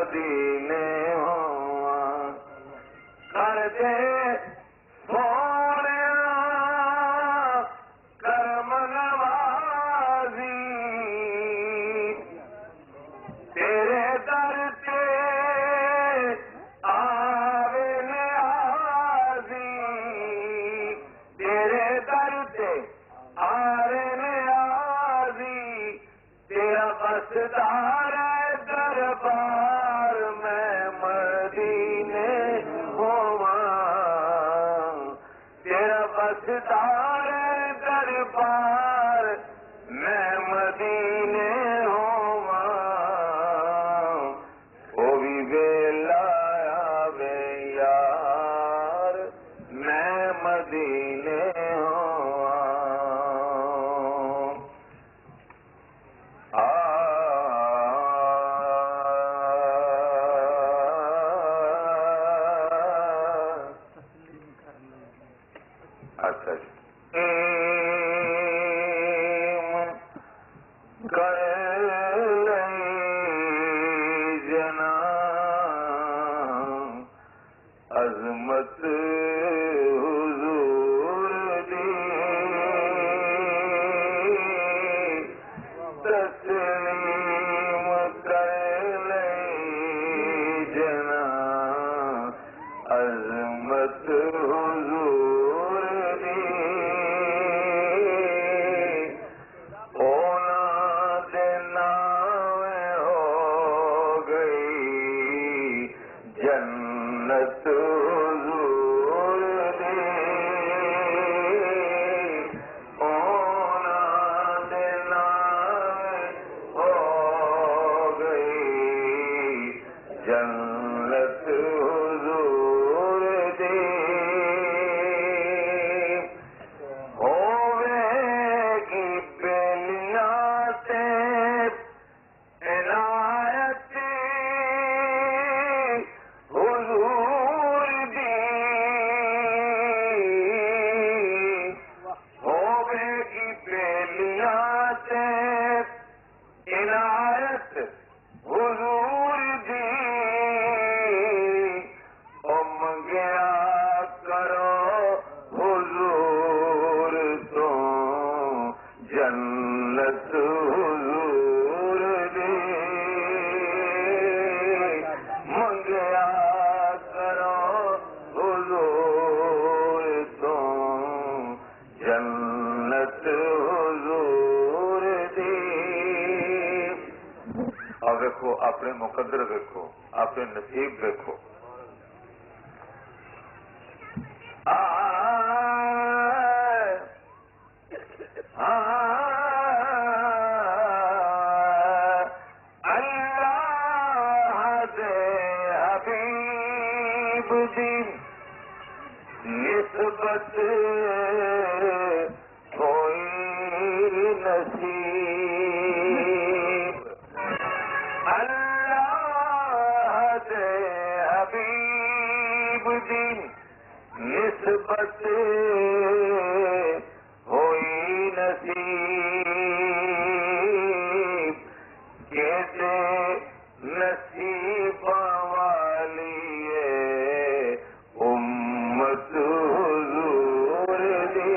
مدینے ہوں کر دے سونے کرم نوازی تیرے در تے آوے نیازی تیرے در تے آوے نیازی تیرا بسدار دربار میں مدینے ہواں تیرا بسدار دربار میں مدینے ہواں وہ بھی ویلا آوے یار میں مدینے ہواں اچھا جی کر لئی جنا عظمت حضور دی تسلیم کر لئی جنا عظمت حضور دی اونا دے ناوے ہو گئی جنت حضور دی اونا دے ناوے ہو گئی جنت حضور دی ہووے گی پہلیاں تے عنایت حضور دی ہووے گی پہلیاں تے عنایت حضور دی او منگیا کرو حضور تو جنت حضور دی منگیا کرو حضور تو جنت حضور دی اور دیکھو اپنے مقدر دیکھو اپنے نصیب دیکھو اللہ دے حبیب دی نسبت ہوئی نصیب اللہ دے حبیب دی نسبت ہوئی نصیب کہتے نصیب والی امت حضور دی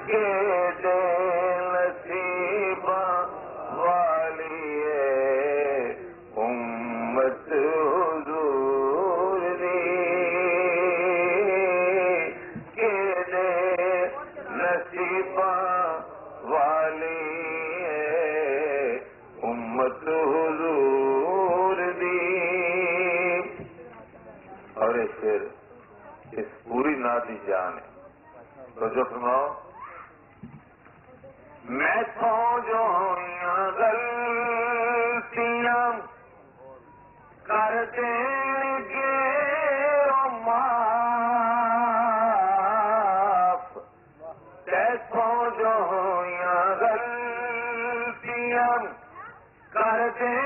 کہتے نصیب والی امت حضور دی کہتے نصیب والی امت حضور دی اور یہ شعر اس پوری نعت کی جان ہے تو جو فرماؤ میں تو جو غلطیاں کر دیں گے معاف تیسوں جو غلطیاں کر دیں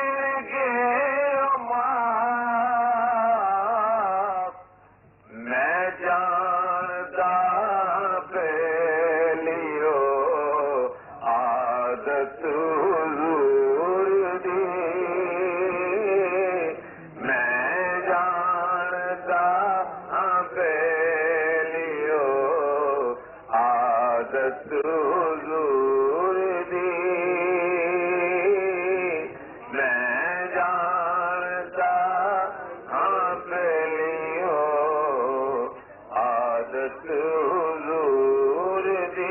گے معاف میں جانتا پہلیو عادت حضور دی عادت حضور دی میں جانتا ہاں پہلیو عادت حضور دی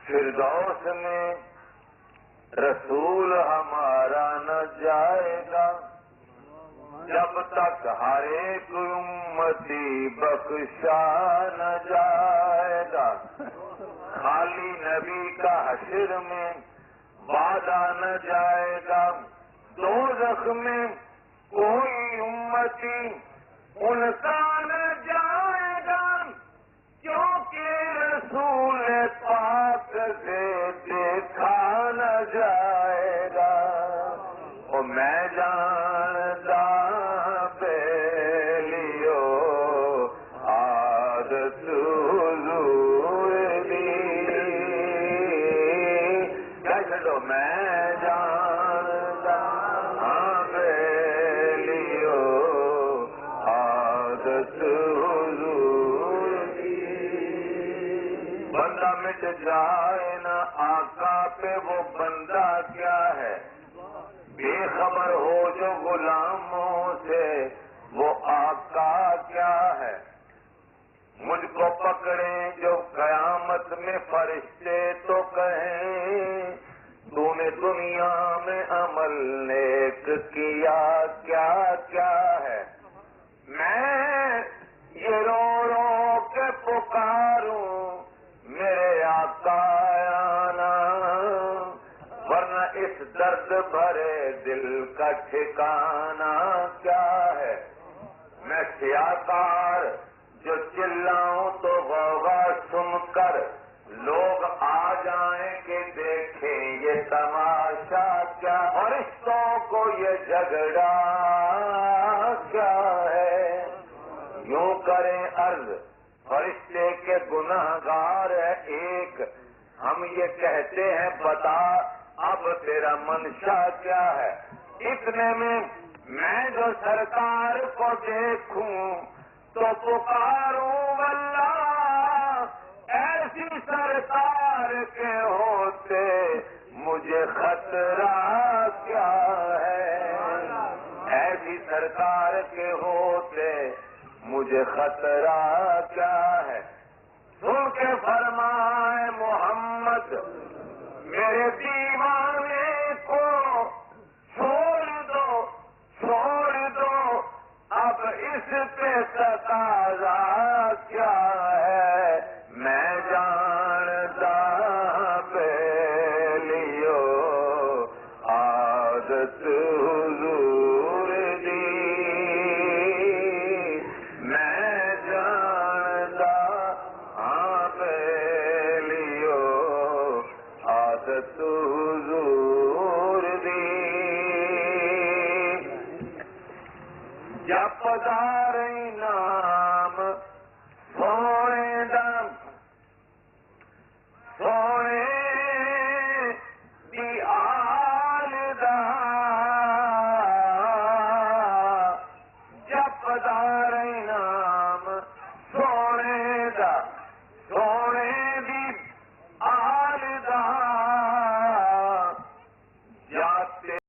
فردوس میں رسول ہمارا نہ جائے گا جب تک ہر ایک امتی بخشا نہ جائے گا خالی نبی کا حشر میں وعدہ نہ جائے گا دوزخ میں کوئی امتی ان کا نہ جائے گا کیونکہ رسول پاک سے دیکھا نہ جائے گا او میں جانتا پہلیو عادت حضور دی کہہ چھڈو میں جانتا ہاں پہلیو عادت بندہ مٹ جائے نا آقا پہ وہ بندہ کیا ہے بے خبر ہو جو غلاموں سے وہ آقا کیا ہے مجھ کو پکڑیں جو قیامت میں فرشتے تو کہیں تو نے دنیا میں عمل نیک کیا کیا کیا ہے میں یہ رو رو کے پکاروں میرے آقا آنا ورنہ اس درد بھرے دل کا ٹھکانا کیا ہے میں سیاکار جو چلاؤں تو غوغا سن کر لوگ آ جائیں کہ دیکھیں یہ تماشا کیا فرشتوں کو یہ جھگڑا کیا ہے یوں کریں عرض فرشتے کے گناہگار ہے ایک ہم یہ کہتے ہیں بتا اب تیرا منشا کیا ہے اتنے میں جو سرکار کو دیکھوں تو پکاروں واللہ ایسی سرکار کے ہوتے مجھے خطرہ کیا ہے ایسی سرکار کے ہوتے مجھے خطرہ کیا ہے سن کے فرمائے محمد میرے دیوانے کو چھوڑ دو اب اس پہ تقاضا کیا ہے میں جانتا پہلیو عادت حضور دی میں جانتا ہاں پہلیو عادت حضور دی جب پدار نام سونے دم سونے دی آل دا جب پدار نام سونے دا سونے دی آل دا جاتے